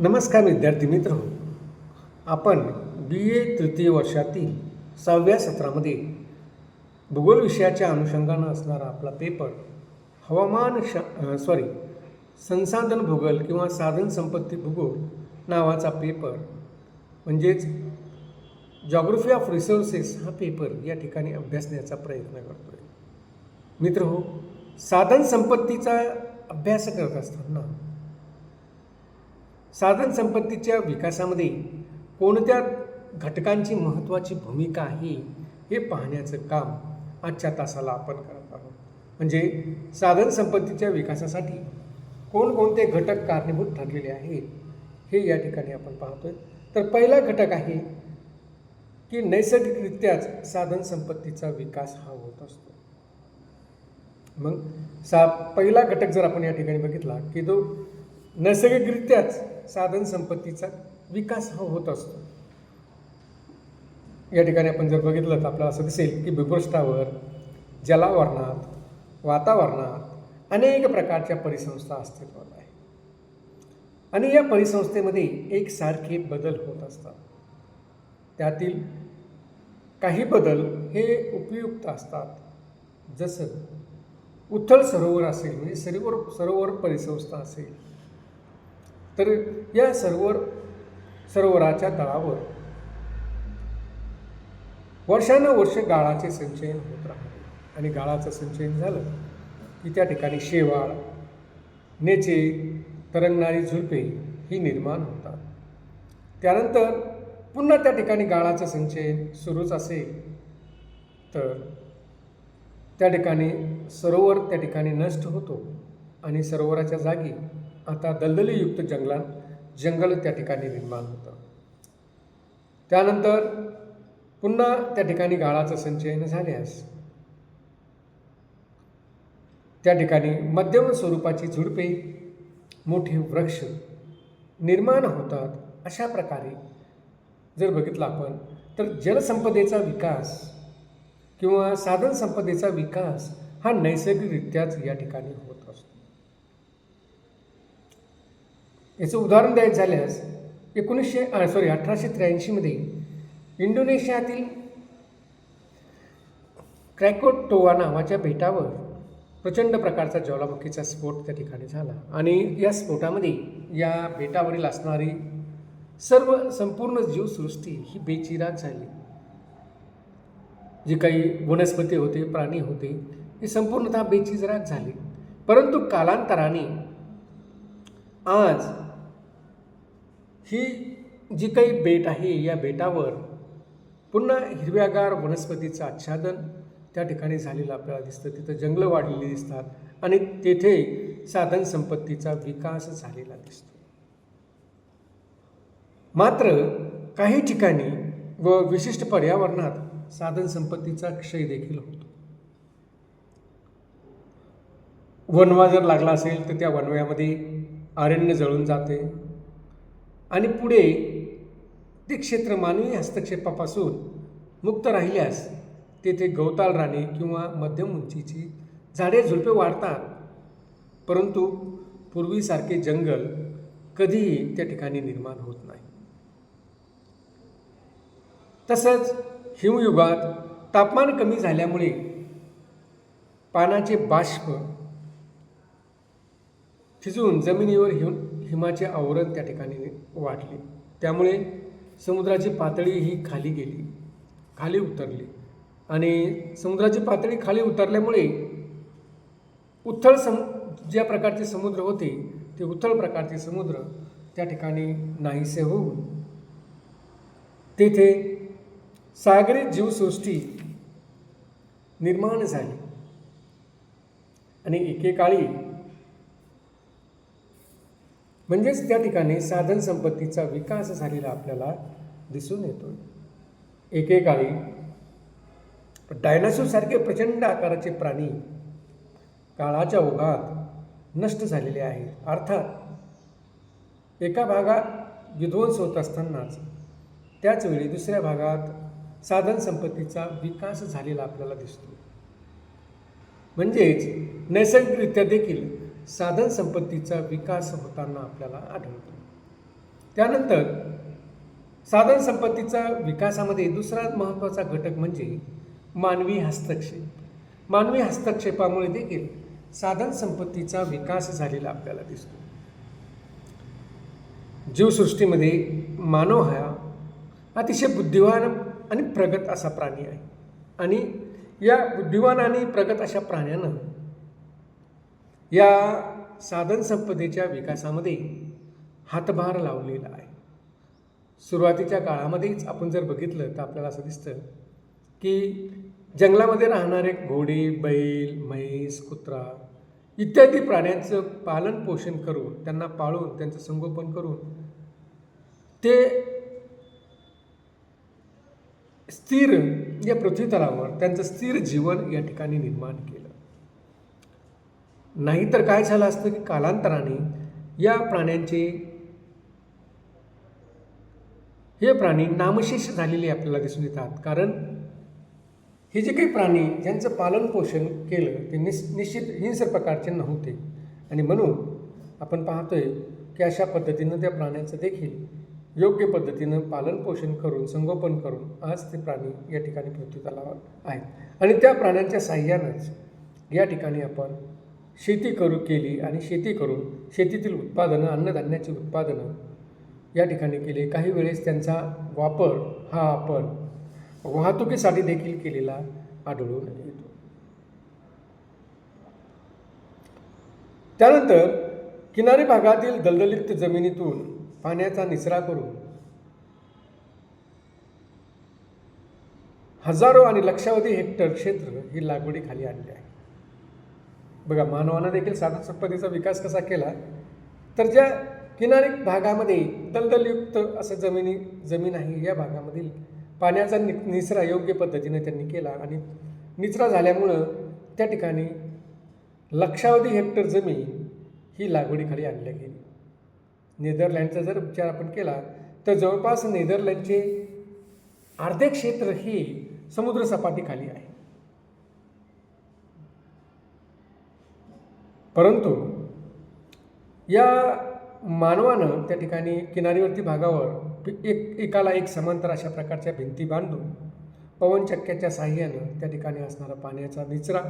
नमस्कार विद्यार्थी मित्र, आपण BA तृतीय वर्षातील 6व्या सत्रामध्ये भूगोल विषयाच्या अनुषंगानं असणारा आपला पेपर संसाधन भूगोल किंवा साधन संपत्ती भूगोल नावाचा पेपर म्हणजेच जॉग्रफी ऑफ रिसोर्सेस हा पेपर या ठिकाणी अभ्यासण्याचा प्रयत्न करतो आहे. मित्र हो, साधन संपत्तीचा अभ्यास करत असताना साधन संपत्तीच्या विकासामध्ये कोणत्या घटकांची महत्त्वाची भूमिका आहे हे पाहण्याचं काम आजच्या तासाला आपण करत आहोत. म्हणजे साधन संपत्तीच्या विकासासाठी कोणकोणते घटक कारणीभूत ठरलेले आहेत हे या ठिकाणी आपण पाहतोय. तर पहिला घटक आहे की नैसर्गिकरित्याच साधन संपत्तीचा विकास हा होत असतो. मग पहिला घटक जर आपण या ठिकाणी बघितला की तो नैसर्गिकरित्याच साधन संपत्तीचा विकास हा होत असतो. या ठिकाणी आपण जर बघितलं तर आपल्याला असं दिसेल की भूपृष्ठावर, जलावरणात, वातावरणात अनेक प्रकारच्या परिसंस्था अस्तित्वात आहेत आणि या परिसंस्थेमध्ये एकसारखे बदल होत असतात. त्यातील काही बदल हे उपयुक्त असतात. जसं उथळ सरोवर असेल, म्हणजे सरोवर परिसंस्था असेल, तर या सरोवराच्या तळावर वर्षानुवर्ष गाळाचे संचयन होत राहते आणि गाळाचं संचयन झालं की त्या ठिकाणी शेवाळ, नेचे, तरंगणारी झुडपे ही निर्माण होतात. त्यानंतर पुन्हा त्या ठिकाणी गाळाचं संचयन सुरूच असेल तर त्या ठिकाणी सरोवर त्या ठिकाणी नष्ट होतो आणि सरोवराच्या जागी आता दलदलीयुक्त जंगल त्या ठिकाणी निर्माण होतं. त्यानंतर पुन्हा त्या ठिकाणी गाळाचं संचयन झाल्यास त्या ठिकाणी मध्यम स्वरूपाची झुडपे, मोठे वृक्ष निर्माण होतात. अशा प्रकारे जर बघितलं आपण तर जलसंपदेचा विकास किंवा साधन संपदेचा विकास हा नैसर्गिकरित्याच या ठिकाणी होत असतो. याचं उदाहरण द्यायचं झाल्यास 1883 इंडोनेशियातील क्रॅकोटोवा नावाच्या बेटावर प्रचंड प्रकारचा ज्वालामुखीचा स्फोट त्या ठिकाणी झाला आणि या स्फोटामध्ये या बेटावरील असणारी संपूर्ण जीवसृष्टी ही बेचिराग झाली. जे काही वनस्पती होते, प्राणी होते, हे संपूर्णतः बेचिराग झाले. परंतु कालांतराने आज ही जी काही बेट आहे या बेटावर पुन्हा हिरव्यागार वनस्पतीचं आच्छादन त्या ठिकाणी झालेलं आपल्याला दिसतं. तिथं जंगलं वाढलेली दिसतात आणि तेथे साधन संपत्तीचा विकास झालेला दिसतो. मात्र काही ठिकाणी व विशिष्ट पर्यावरणात साधन संपत्तीचा क्षय देखील होतो. वणवा जर लागला असेल तर त्या वणव्यामध्ये अरण्य जळून जाते आणि पुढे ते क्षेत्र मानवी हस्तक्षेपापासून मुक्त राहिल्यास तेथे गवताळ राने किंवा मध्यम उंचीची झाडे झुडपे वाढतात. परंतु पूर्वीसारखे जंगल कधीही त्या ठिकाणी निर्माण होत नाही. तसंच हिमयुगात तापमान कमी झाल्यामुळे पाण्याचे बाष्प थिजून जमिनीवर हिमाचे आवरण त्या ठिकाणी वाढले. त्यामुळे समुद्राची पातळी ही खाली उतरली आणि समुद्राची पातळी खाली उतरल्यामुळे ज्या प्रकारचे समुद्र होते ते उथळ प्रकारचे समुद्र त्या ठिकाणी नाहीसे होऊन तेथे सागरी जीवसृष्टी निर्माण झाली आणि एकेकाळी म्हणजेच त्या ठिकाणी साधन संपत्तीचा विकास झालेला आपल्याला दिसून येतो. एकेकाळी डायनासोरसारखे प्रचंड आकाराचे प्राणी काळाच्या ओघात नष्ट झालेले आहेत. अर्थात एका भागात विध्वंस होत असतानाच त्याच वेळी दुसऱ्या भागात साधन संपत्तीचा विकास झालेला आपल्याला दिसतो. म्हणजेच नैसर्गिकरित्या देखील साधन संपत्तीचा विकास होताना आपल्याला आढळतो. त्यानंतर साधन संपत्तीचा विकासामध्ये दुसरा महत्त्वाचा घटक म्हणजे मानवी हस्तक्षेप. मानवी हस्तक्षेपामुळे देखील साधन संपत्तीचा विकास झालेला आपल्याला दिसतो. जीवसृष्टीमध्ये मानव हा अतिशय बुद्धिवान आणि प्रगत असा प्राणी आहे आणि या बुद्धिवान आणि प्रगत अशा प्राण्यानं या साधन संपदेच्या विकासामध्ये हातभार लावलेला आहे. सुरुवातीच्या काळामध्येच आपण जर बघितलं तर आपल्याला असं दिसतं की जंगलामध्ये राहणारे घोडे, बैल, म्हैस, कुत्रा इत्यादी प्राण्यांचं पालन पोषण करून, त्यांना पाळून, त्यांचं संगोपन करून ते स्थिर या पृथ्वीतलावर त्यांचं स्थिर जीवन या ठिकाणी निर्माण केलं. नाहीतर काय झालं असतं की कालांतराने या हे प्राणी नामशेष झालेले आपल्याला दिसून येतात. कारण हे जे काही प्राणी ज्यांचं पालन पोषण केलं ते निश्चित हिंस्र प्रकारचे नव्हते आणि म्हणून आपण पाहतोय की अशा पद्धतीनं त्या प्राण्यांचं देखील योग्य पद्धतीनं पालन पोषण करून, संगोपन करून आज ते प्राणी या ठिकाणी पृथ्वीतलावर आहेत आणि त्या प्राण्यांच्या साह्यानंच या ठिकाणी आपण शेती केली आणि शेती करून शेतीतील उत्पादनं, अन्नधान्याची उत्पादनं या ठिकाणी केले. काही वेळेस त्यांचा वापर हा आपण वाहतुकीसाठी देखील केलेला आढळून येतो. त्यानंतर किनारी भागातील दलदलीत जमिनीतून पाण्याचा निचरा करून हजारो आणि लक्षावधी हेक्टर क्षेत्र ही लागवडीखाली आणले आहे. बघा, मानवानं देखील साधन संपत्तीचा विकास कसा केला तर ज्या किनारी भागामध्ये दलदलयुक्त असं जमीन आहे या भागामधील पाण्याचा निचरा योग्य पद्धतीने त्यांनी केला आणि निचरा झाल्यामुळं त्या ठिकाणी लक्षावधी हेक्टर जमीन ही लागवडीखाली आणली गेली. नेदरलँडचा जर विचार आपण केला तर जवळपास नेदरलँडचे अर्धे क्षेत्र हे समुद्रसपाटीखाली आहे. परंतु या मानवानं त्या ठिकाणी किनारीवरती भागावर एकाला एक समांतर अशा प्रकारच्या भिंती बांधून पवनचक्क्याच्या साहाय्यानं त्या ठिकाणी असणारा पाण्याचा निचरा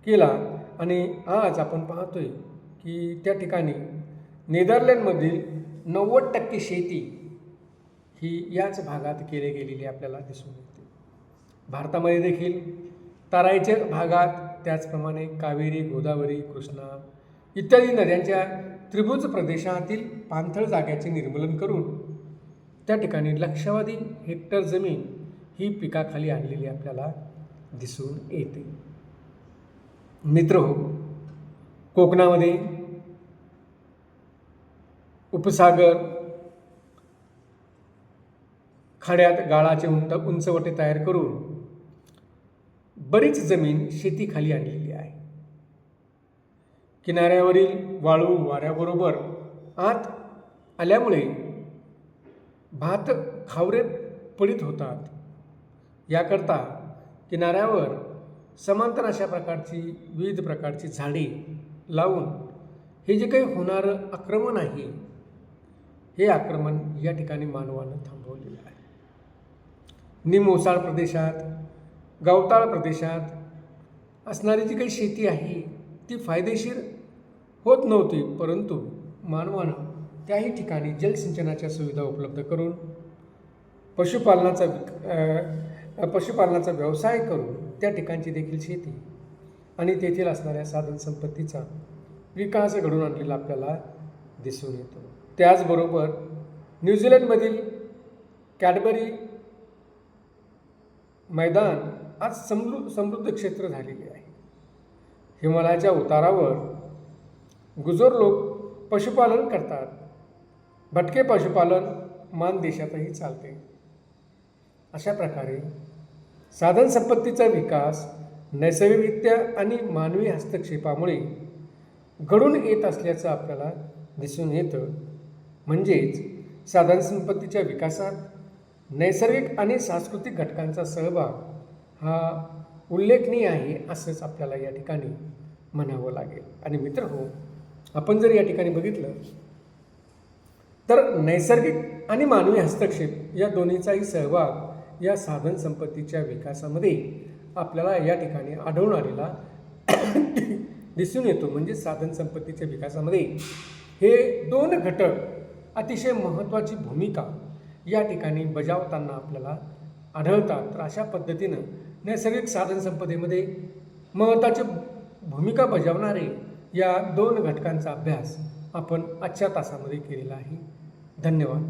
केला आणि आज आपण पाहतोय की त्या ठिकाणी नेदरलँडमधील 90% शेती ही याच भागात केली गेलेली आपल्याला दिसून येते. भारतामध्ये देखील तराईच्या भागात, त्याचप्रमाणे कावेरी, गोदावरी, कृष्णा इत्यादी नद्यांच्या त्रिभुज प्रदेशातील पाणथळ जाग्याचे निर्मूलन करून त्या ठिकाणी लक्षावधी हेक्टर जमीन ही पिकाखाली आणलेली आपल्याला दिसून येते. मित्रहो, कोकणामध्ये उपसागर, खड्यात गाळाचे उंचवटे तयार करून बरीच जमीन शेतीखाली आणलेली आहे. किनाऱ्यावरील वाळू वाऱ्याबरोबर आत आल्यामुळे भात खावरे पडीत होतात. याकरता किनाऱ्यावर समांतर अशा प्रकारची विविध प्रकारची झाडे लावून हे जे काही होणारं आक्रमण आहे हे आक्रमण या ठिकाणी मानवानं थांबवलेलं आहे. निमओसाड प्रदेशात, गवताळ प्रदेशात असणारी जी काही शेती आहे ती फायदेशीर होत नव्हती, परंतु मानवानं त्याही ठिकाणी जलसिंचनाच्या सुविधा उपलब्ध करून पशुपालनाचा व्यवसाय करून त्या ठिकाणची देखील शेती आणि तेथील असणाऱ्या साधन संपत्तीचा विकास घडवून आणलेला आपल्याला दिसून येतो. त्याचबरोबर न्यूझीलंडमधील कॅडबरी मैदान आज समृद्ध क्षेत्र झालेले आहे. हिमालयाच्या उतारावर गुजर लोक पशुपालन करतात. भटके पशुपालन मानदेशातही चालते. अशा प्रकारे साधन संपत्तीचा विकास नैसर्गिकरित्या आणि मानवी हस्तक्षेपामुळे घडून येत असल्याचं आपल्याला दिसून येतं. म्हणजेच साधन संपत्तीच्या विकासात नैसर्गिक आणि सांस्कृतिक घटकांचा सहभाग हा उल्लेखनीय आहे असंच आपल्याला या ठिकाणी म्हणावं लागेल. आणि मित्रहो, आपण जर या ठिकाणी बघितलं तर नैसर्गिक आणि मानवी हस्तक्षेप या दोन्हीचाही सहभाग या साधन संपत्तीच्या विकासामध्ये आपल्याला या ठिकाणी आढळून आलेला दिसून येतो. म्हणजे साधन संपत्तीच्या विकासामध्ये हे दोन घटक अतिशय महत्त्वाची भूमिका या ठिकाणी बजावताना आपल्याला आढळतात. तर अशा पद्धतीनं नैसर्गिक साधन संपदेमध्ये महत्त्वाची भूमिका बजावणारे या दोन घटकांचा अभ्यास आपण आजच्या तासामध्ये केलेला आहे. धन्यवाद.